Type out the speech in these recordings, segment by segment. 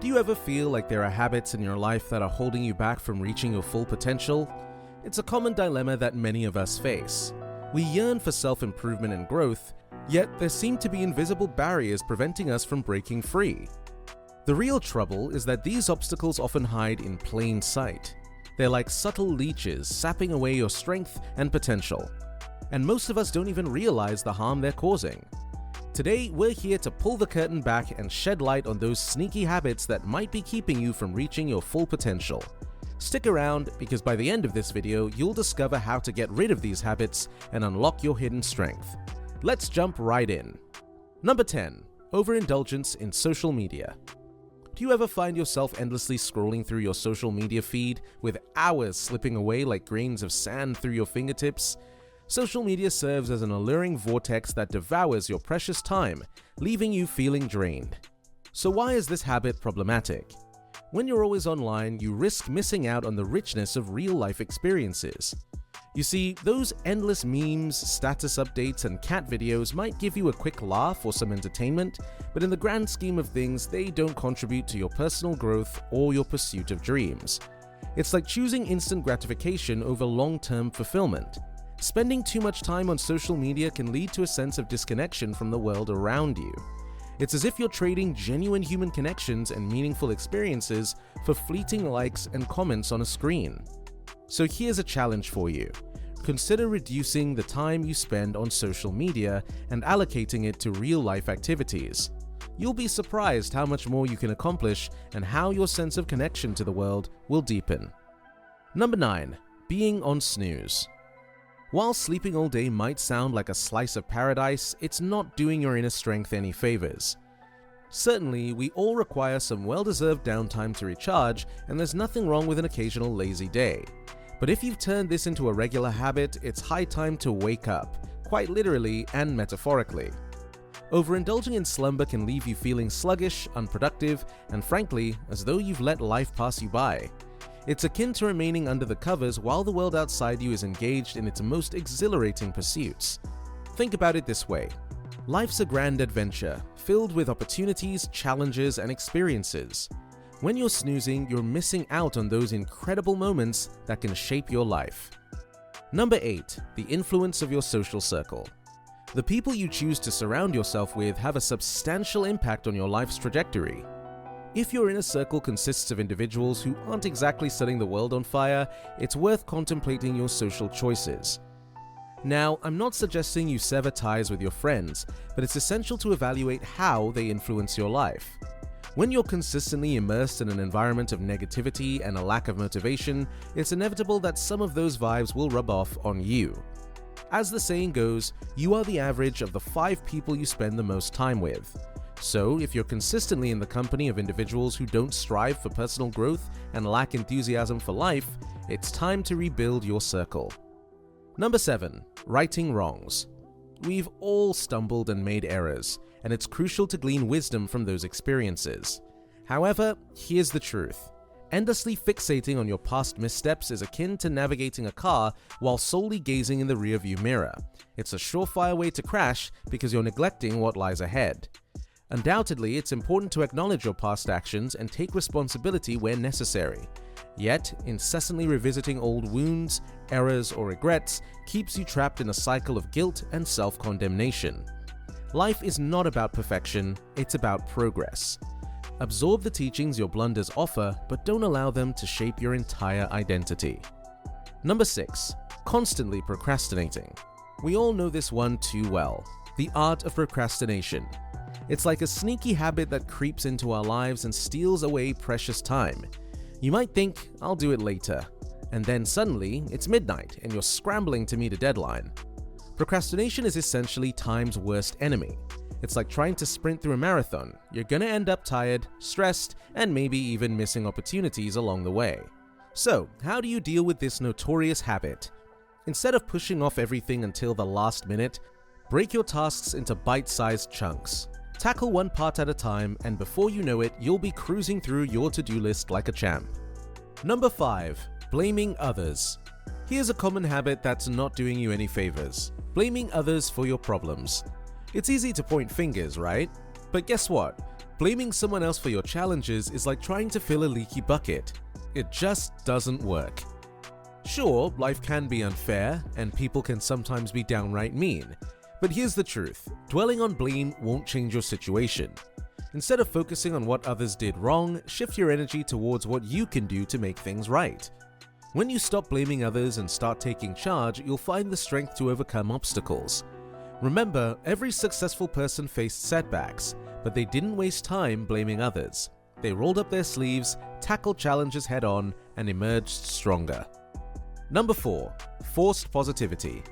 Do you ever feel like there are habits in your life that are holding you back from reaching your full potential? It's a common dilemma that many of us face. We yearn for self-improvement and growth, yet there seem to be invisible barriers preventing us from breaking free. The real trouble is that these obstacles often hide in plain sight. They're like subtle leeches sapping away your strength and potential. And most of us don't even realize the harm they're causing. Today, we're here to pull the curtain back and shed light on those sneaky habits that might be keeping you from reaching your full potential. Stick around, because by the end of this video, you'll discover how to get rid of these habits and unlock your hidden strength. Let's jump right in. Number 10. Overindulgence in social media. Do you ever find yourself endlessly scrolling through your social media feed, with hours slipping away like grains of sand through your fingertips? Social media serves as an alluring vortex that devours your precious time, leaving you feeling drained. So why is this habit problematic? When you're always online, you risk missing out on the richness of real-life experiences. You see, those endless memes, status updates, and cat videos might give you a quick laugh or some entertainment, but in the grand scheme of things, they don't contribute to your personal growth or your pursuit of dreams. It's like choosing instant gratification over long-term fulfillment. Spending too much time on social media can lead to a sense of disconnection from the world around you. It's as if you're trading genuine human connections and meaningful experiences for fleeting likes and comments on a screen. So here's a challenge for you. Consider reducing the time you spend on social media and allocating it to real-life activities. You'll be surprised how much more you can accomplish and how your sense of connection to the world will deepen. Number 9. Being on Snooze. While sleeping all day might sound like a slice of paradise, it's not doing your inner strength any favors. Certainly, we all require some well-deserved downtime to recharge, and there's nothing wrong with an occasional lazy day. But if you've turned this into a regular habit, it's high time to wake up, quite literally and metaphorically. Overindulging in slumber can leave you feeling sluggish, unproductive, and frankly, as though you've let life pass you by. It's akin to remaining under the covers while the world outside you is engaged in its most exhilarating pursuits. Think about it this way. Life's a grand adventure, filled with opportunities, challenges, and experiences. When you're snoozing, you're missing out on those incredible moments that can shape your life. Number 8. The influence of your social circle. The people you choose to surround yourself with have a substantial impact on your life's trajectory. If your inner circle consists of individuals who aren't exactly setting the world on fire, it's worth contemplating your social choices. Now, I'm not suggesting you sever ties with your friends, but it's essential to evaluate how they influence your life. When you're consistently immersed in an environment of negativity and a lack of motivation, it's inevitable that some of those vibes will rub off on you. As the saying goes, you are the average of the 5 people you spend the most time with. So, if you're consistently in the company of individuals who don't strive for personal growth and lack enthusiasm for life, it's time to rebuild your circle. Number 7. Righting wrongs. We've all stumbled and made errors, and it's crucial to glean wisdom from those experiences. However, here's the truth. Endlessly fixating on your past missteps is akin to navigating a car while solely gazing in the rearview mirror. It's a surefire way to crash because you're neglecting what lies ahead. Undoubtedly, it's important to acknowledge your past actions and take responsibility where necessary. Yet, incessantly revisiting old wounds, errors, or regrets keeps you trapped in a cycle of guilt and self-condemnation. Life is not about perfection, it's about progress. Absorb the teachings your blunders offer, but don't allow them to shape your entire identity. Number 6. Constantly procrastinating. We all know this one too well. The art of procrastination. It's like a sneaky habit that creeps into our lives and steals away precious time. You might think, I'll do it later. And then suddenly, it's midnight and you're scrambling to meet a deadline. Procrastination is essentially time's worst enemy. It's like trying to sprint through a marathon. You're gonna end up tired, stressed, and maybe even missing opportunities along the way. So, how do you deal with this notorious habit? Instead of pushing off everything until the last minute, break your tasks into bite-sized chunks. Tackle one part at a time, and before you know it, you'll be cruising through your to-do list like a champ. Number 5. Blaming others. Here's a common habit that's not doing you any favors. Blaming others for your problems. It's easy to point fingers, right? But guess what? Blaming someone else for your challenges is like trying to fill a leaky bucket. It just doesn't work. Sure, life can be unfair, and people can sometimes be downright mean. But here's the truth, dwelling on blame won't change your situation. Instead of focusing on what others did wrong, shift your energy towards what you can do to make things right. When you stop blaming others and start taking charge, you'll find the strength to overcome obstacles. Remember, every successful person faced setbacks, but they didn't waste time blaming others. They rolled up their sleeves, tackled challenges head-on, and emerged stronger. Number 4. Forced positivity.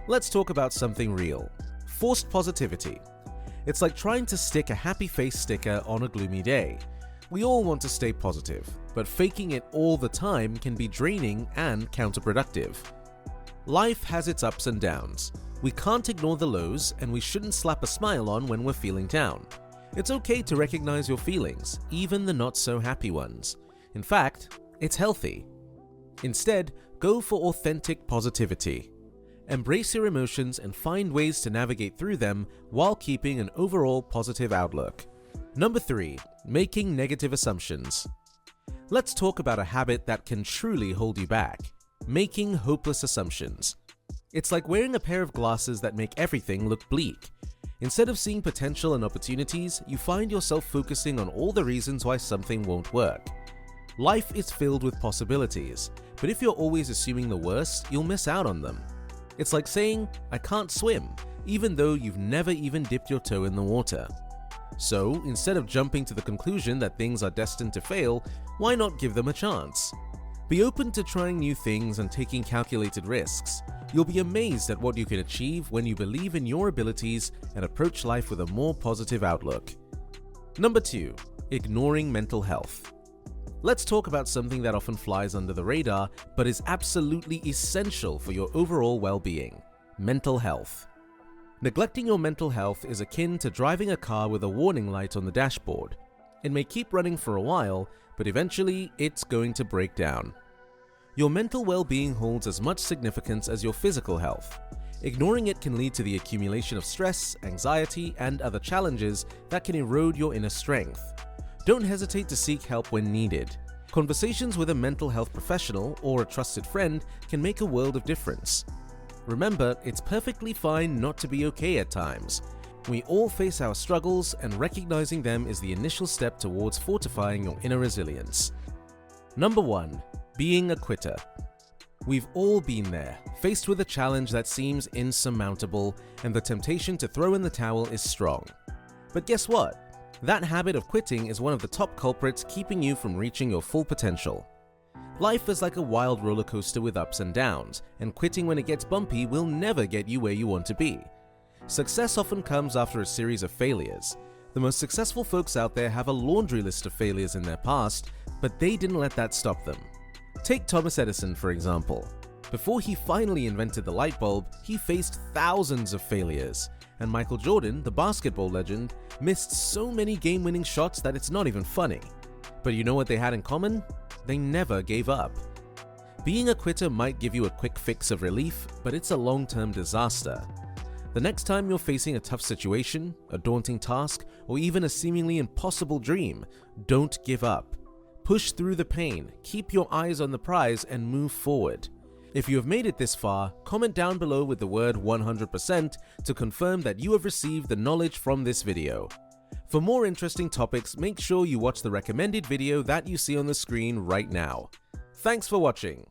Let's talk about something real. Forced positivity. It's like trying to stick a happy face sticker on a gloomy day. We all want to stay positive, but faking it all the time can be draining and counterproductive. Life has its ups and downs. We can't ignore the lows, and we shouldn't slap a smile on when we're feeling down. It's okay to recognize your feelings, even the not-so-happy ones. In fact, it's healthy. Instead, go for authentic positivity. Embrace your emotions and find ways to navigate through them while keeping an overall positive outlook. Number 3. Making negative assumptions. Let's talk about a habit that can truly hold you back. Making hopeless assumptions. It's like wearing a pair of glasses that make everything look bleak. Instead of seeing potential and opportunities, you find yourself focusing on all the reasons why something won't work. Life is filled with possibilities, but if you're always assuming the worst, you'll miss out on them. It's like saying, I can't swim, even though you've never even dipped your toe in the water. So, instead of jumping to the conclusion that things are destined to fail, why not give them a chance? Be open to trying new things and taking calculated risks. You'll be amazed at what you can achieve when you believe in your abilities and approach life with a more positive outlook. Number 2. Ignoring mental health. Let's talk about something that often flies under the radar but is absolutely essential for your overall well-being: mental health. Neglecting your mental health is akin to driving a car with a warning light on the dashboard. It may keep running for a while, but eventually it's going to break down. Your mental well-being holds as much significance as your physical health. Ignoring it can lead to the accumulation of stress, anxiety, and other challenges that can erode your inner strength. Don't hesitate to seek help when needed. Conversations with a mental health professional or a trusted friend can make a world of difference. Remember, it's perfectly fine not to be okay at times. We all face our struggles, and recognizing them is the initial step towards fortifying your inner resilience. Number 1. Being a quitter. We've all been there, faced with a challenge that seems insurmountable, and the temptation to throw in the towel is strong. But guess what? That habit of quitting is one of the top culprits keeping you from reaching your full potential. Life is like a wild roller coaster with ups and downs, and quitting when it gets bumpy will never get you where you want to be. Success often comes after a series of failures. The most successful folks out there have a laundry list of failures in their past, but they didn't let that stop them. Take Thomas Edison, for example. Before he finally invented the light bulb, he faced thousands of failures. And Michael Jordan, the basketball legend, missed so many game-winning shots that it's not even funny. But you know what they had in common? They never gave up. Being a quitter might give you a quick fix of relief, but it's a long-term disaster. The next time you're facing a tough situation, a daunting task, or even a seemingly impossible dream, don't give up. Push through the pain, keep your eyes on the prize, and move forward. If you have made it this far, comment down below with the word 100% to confirm that you have received the knowledge from this video. For more interesting topics, make sure you watch the recommended video that you see on the screen right now. Thanks for watching.